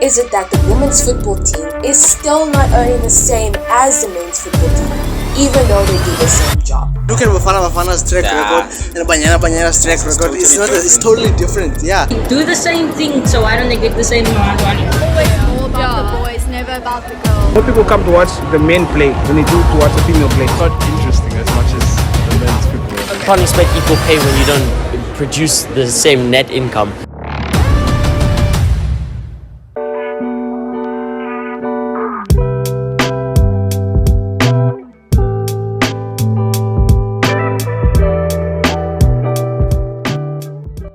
is it that the women's football team is still not earning the same as the men's football team, even though they do the same job? Look at Bafana's track record and Banyana's track record. It's totally different. Yeah. Do the same thing, so why don't they get the same amount of money? Always more about the boys, never about the girls. More people come to watch the men play than they do to watch the female play. It's not interesting as much as the men's football. You can't expect equal pay when you don't produce the same net income.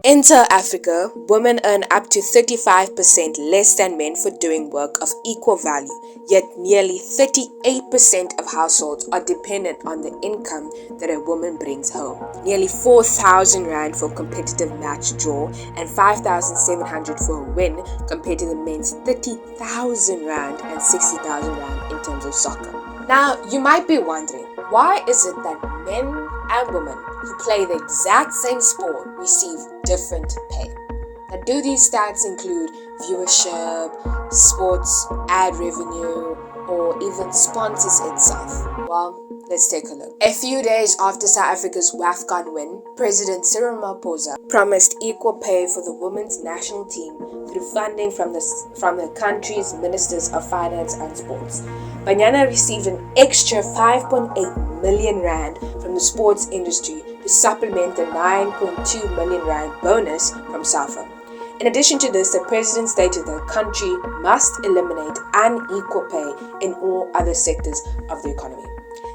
In Africa, women earn up to 35% less than men for doing work of equal value, yet nearly 38% of households are dependent on the income that a woman brings home. Nearly 4,000 rand for a competitive match draw and 5,700 for a win, compared to the men's 30,000 rand and 60,000 rand in terms of soccer. Now, you might be wondering, why is it that men and women who play the exact same sport receive different pay? Now, do these stats include viewership, sports, ad revenue, or even sponsors itself? Well, let's take a look. A few days after South Africa's WAFCON win, President Cyril Ramaphosa promised equal pay for the women's national team through funding from the country's ministers of finance and sports. Banyana received an extra 5.8 million rand from the sports industry to supplement the 9.2 million rand bonus from SAFA. In addition to this, the president stated that the country must eliminate unequal pay in all other sectors of the economy.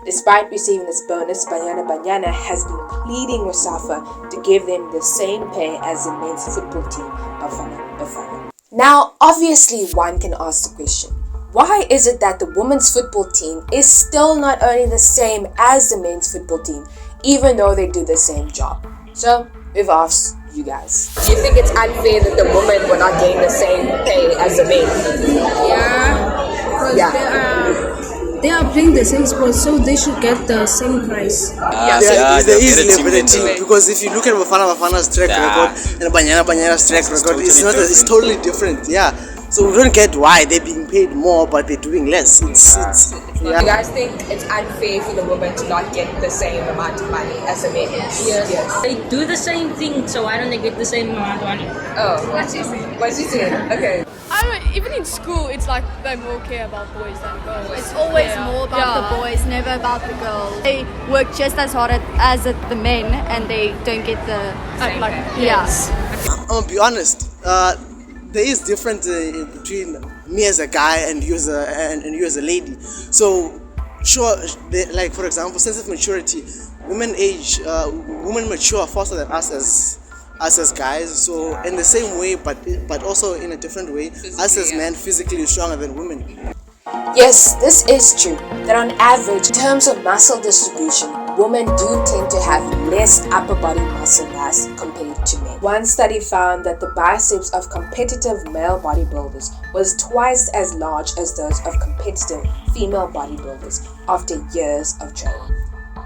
Despite receiving this bonus, Banyana has been pleading with SAFA to give them the same pay as the men's football team, Bafana. Now, obviously, one can ask the question, why is it that the women's football team is still not earning the same as the men's football team, even though they do the same job? So, we've asked you guys. Do you think it's unfair that the women were not getting the same pay as the men? They are playing the same sport, so they should get the same price. There is liberty, because if you look at Bafana's track record and Banyana's track record, it's totally different. Yeah. So we don't get why they're being paid more but they're doing less. Do you guys think it's unfair for the women to not get the same amount of money as the men? Yes. They do the same thing, so why don't they get the same amount of money? Oh, what you saying? Okay. I don't know, even in school, it's like they more care about boys than girls. It's always more about the boys, never about the girls. They work just as hard as the men, and they don't get the same pay. Yes. I'm gonna be honest. There is difference between me as a guy and you as a lady. So, sure, like for example, sense of maturity, women mature faster than us as guys. So in the same way, but also in a different way, us as men physically stronger than women. Yes, this is true, that on average, in terms of muscle distribution, women do tend to have less upper body muscle mass compared to men. One study found that the biceps of competitive male bodybuilders was twice as large as those of competitive female bodybuilders after years of training.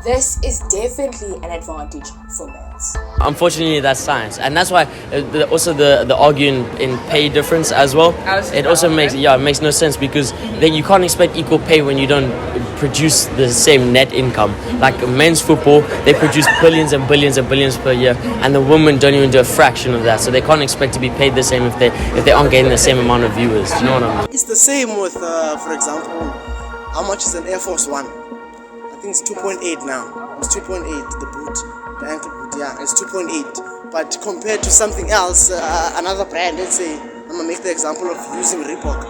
This is definitely an advantage for males. Unfortunately, that's science, and that's why also the arguing in pay difference as well. It also makes no sense, because then you can't expect equal pay when you don't produce the same net income. Like men's football, they produce billions and billions and billions per year, and the women don't even do a fraction of that. So they can't expect to be paid the same if they aren't getting the same amount of viewers. Do you know what I mean? It's the same with, for example, how much is an Air Force One? I think it's 2.8 now. It's 2.8, the ankle boot, it's 2.8. But compared to something else, another brand, let's say, I'm gonna make the example of using Reebok.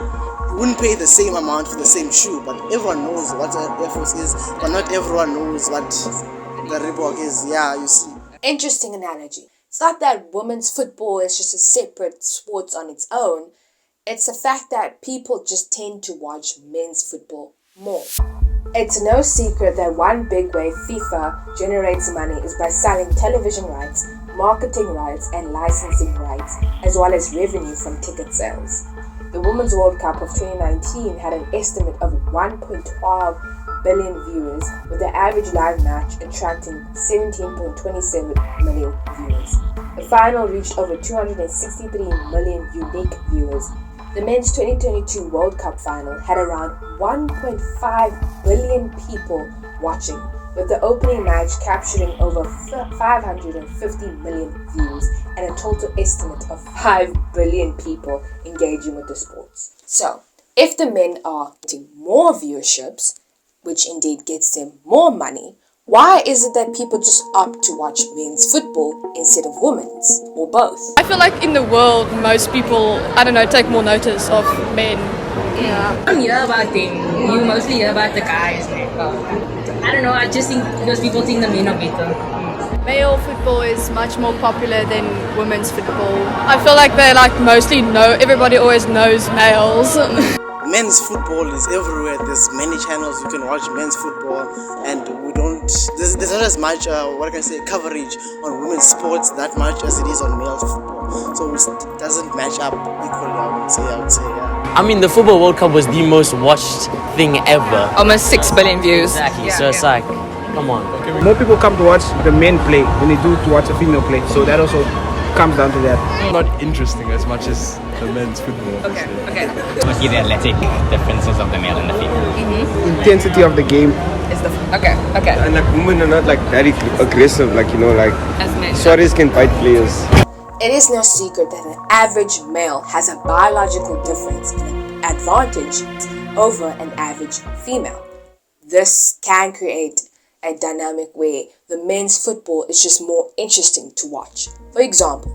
You wouldn't pay the same amount for the same shoe, but everyone knows what an Air Force is, but not everyone knows what the Reebok is. Yeah, you see. Interesting analogy. It's not that women's football is just a separate sport on its own. It's the fact that people just tend to watch men's football more. It's no secret that one big way FIFA generates money is by selling television rights, marketing rights, and licensing rights, as well as revenue from ticket sales. The Women's World Cup of 2019 had an estimate of 1.12 billion viewers, with the average live match attracting 17.27 million viewers. The final reached over 263 million unique viewers. The men's 2022 World Cup final had around 1.5 billion people watching, with the opening match capturing over 550 million views and a total estimate of 5 billion people engaging with the sports. So, if the men are getting more viewerships, which indeed gets them more money, why is it that people just opt to watch men's football instead of women's, or both? I feel like in the world, most people, take more notice of men. I don't hear about them. You mostly hear about the guys. I don't know, I just think because people think the men are better. Male football is much more popular than women's football. I feel like they mostly know, everybody always knows males. Men's football is everywhere. There's many channels you can watch men's football, and there's not as much coverage on women's sports that much as it is on male football. So it doesn't match up equally, I would say, yeah. I mean, the Football World Cup was the most watched thing ever. Almost 6 billion views. Exactly, so it's like, come on. More people come to watch the men play than they do to watch a female play. So that also comes down to that. Not interesting as much as the men's football. Okay. Mostly the athletic differences of the male and the female. Intensity of the game. Okay. And like women are not like very aggressive, As men. Suarez can bite players. It is no secret that an average male has a biological difference in an advantage over an average female. This can create a dynamic where the men's football is just more interesting to watch. For example,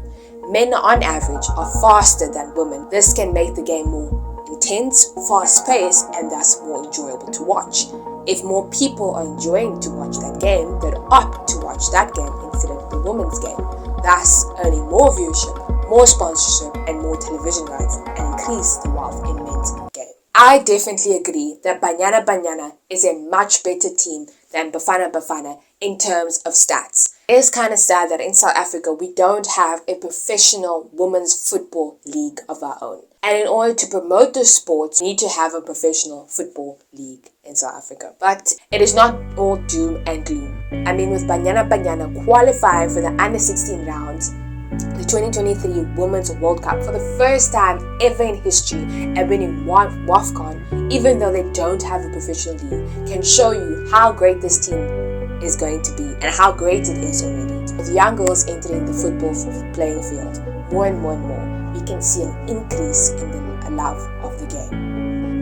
men on average are faster than women. This can make the game more intense, fast-paced, and thus more enjoyable to watch. If more people are enjoying to watch that game, they'd opt to watch that game instead of the women's game, thus earning more viewership, more sponsorship, and more television rights, and increase the wealth in men's game. I definitely agree that Banyana Banyana is a much better team than Bafana Bafana in terms of stats. It is kind of sad that in South Africa we don't have a professional women's football league of our own. And in order to promote the sports, we need to have a professional football league in South Africa. But it is not all doom and gloom. I mean, with Banyana Banyana qualifying for the under 16 rounds, the 2023 Women's World Cup for the first time ever in history, and winning WAFCON, even though they don't have a professional league, can show you how great this team is going to be and how great it is already. With young girls entering the football playing field more and more, we can see an increase in the love of the game.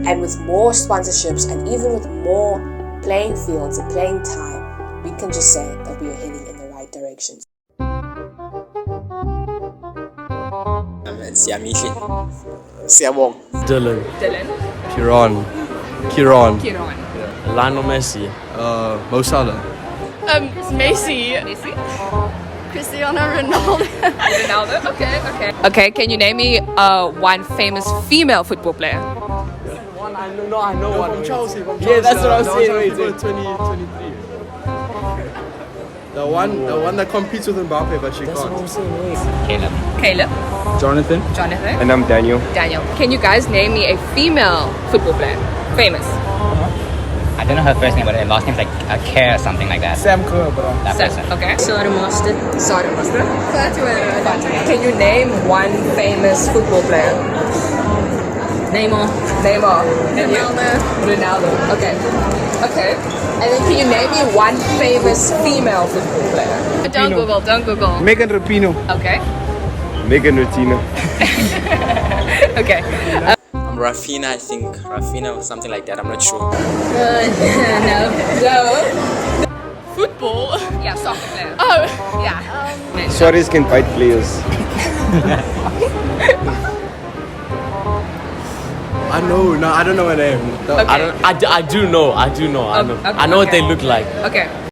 And with more sponsorships and even with more playing fields and playing time, we can just say that we are heading in the right direction. Siyabong. Dylan. Kiran. Lionel Messi. Mo Salah. Messi. Cristiano Ronaldo. Okay, can you name me one famous female football player? I know one. From Chelsea. Yeah, that's what I was saying. Wait. 2023. The one that competes with Mbappe, but she That's what I'm can't. saying. Wait. Caleb. Jonathan. And I'm Daniel. Daniel. Can you guys name me a female football player? Famous. I don't know her first name, but her last name's like Care or something like that. Sam Kerr, bro. That person. Okay. Soda mustard. Sorry, Master. Can you name one famous football player? Neymar. Ronaldo. Okay. And then can you name me one famous female football player? Don't Google. Megan Rapinoe. Okay. Megan Rapinoe. Okay. Rafina, I think. Rafina or something like that, I'm not sure. No. Football? Yeah, soccer player. Oh. Yeah. Suarez can bite players. I don't know her name. I do know. I know what they look like. Okay.